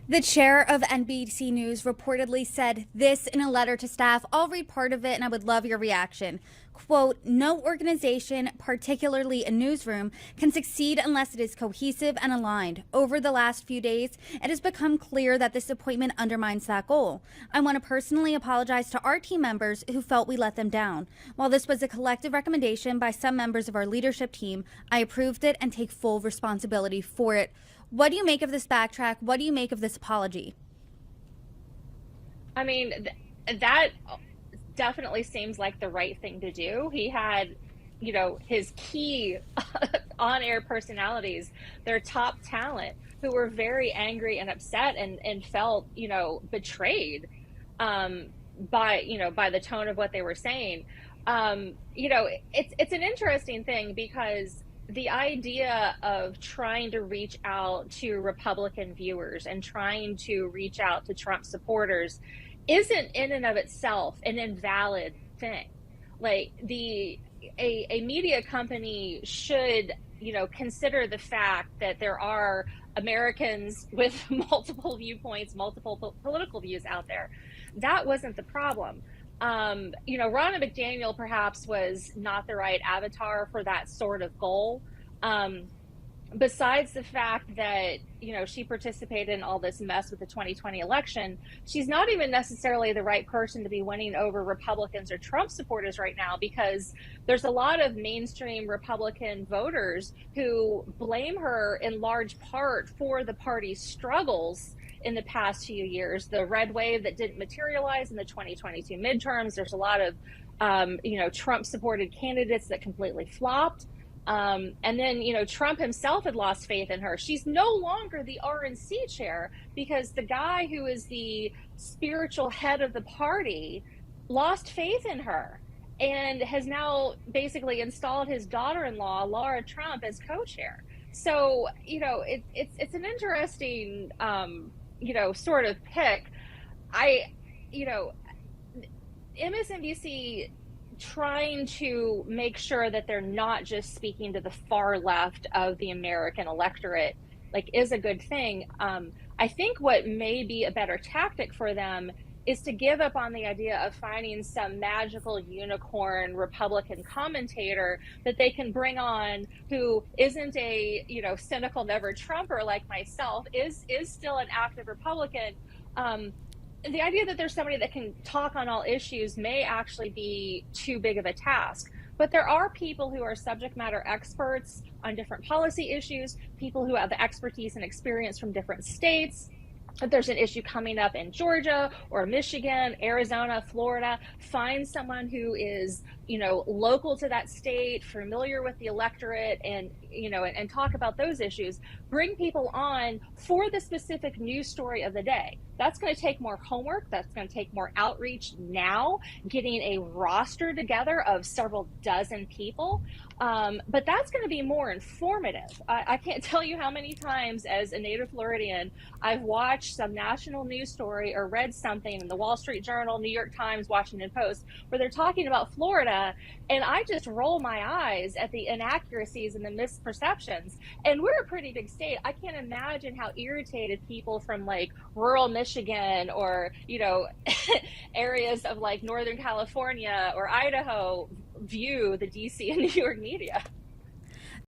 The chair of NBC News reportedly said this in a letter to staff. I'll read part of it and I would love your reaction. Quote, no organization, particularly a newsroom, can succeed unless it is cohesive and aligned. Over the last few days, it has become clear that this appointment undermines that goal. I want to personally apologize to our team members who felt we let them down. While this was a collective recommendation by some members of our leadership team, I approved it and take full responsibility for it. What do you make of this backtrack? What do you make of this apology? I mean, that definitely seems like the right thing to do. He had, his key on-air personalities, their top talent, who were very angry and upset and felt, betrayed by the tone of what they were saying. It's an interesting thing because the idea of trying to reach out to Republican viewers and trying to reach out to Trump supporters isn't in and of itself an invalid thing. Like a media company should, consider the fact that there are Americans with multiple viewpoints, multiple political views out there. That wasn't the problem. Ronna McDaniel perhaps was not the right avatar for that sort of goal. Besides the fact that, she participated in all this mess with the 2020 election, she's not even necessarily the right person to be winning over Republicans or Trump supporters right now, because there's a lot of mainstream Republican voters who blame her in large part for the party's struggles in the past few years. The red wave that didn't materialize in the 2022 midterms. There's a lot of, Trump supported candidates that completely flopped. And then, Trump himself had lost faith in her. She's no longer the RNC chair because the guy who is the spiritual head of the party lost faith in her and has now basically installed his daughter-in-law, Laura Trump, as co-chair. So, it's an interesting, sort of pick. MSNBC trying to make sure that they're not just speaking to the far left of the American electorate, is a good thing. I think what may be a better tactic for them is to give up on the idea of finding some magical unicorn Republican commentator that they can bring on who isn't a, cynical never Trumper like myself, is still an active Republican. The idea that there's somebody that can talk on all issues may actually be too big of a task. But there are people who are subject matter experts on different policy issues, people who have the expertise and experience from different states. If there's an issue coming up in Georgia or Michigan, Arizona, Florida, find someone who is, local to that state, familiar with the electorate, and, and talk about those issues. Bring people on for the specific news story of the day. That's going to take more homework. That's going to take more outreach now, getting a roster together of several dozen people. But that's going to be more informative. I can't tell you how many times as a native Floridian, I've watched some national news story or read something in the Wall Street Journal, New York Times, Washington Post, where they're talking about Florida. And I just roll my eyes at the inaccuracies and the misperceptions. And we're a pretty big state. I can't imagine how irritated people from rural Michigan or, areas of Northern California or Idaho view the DC and New York media.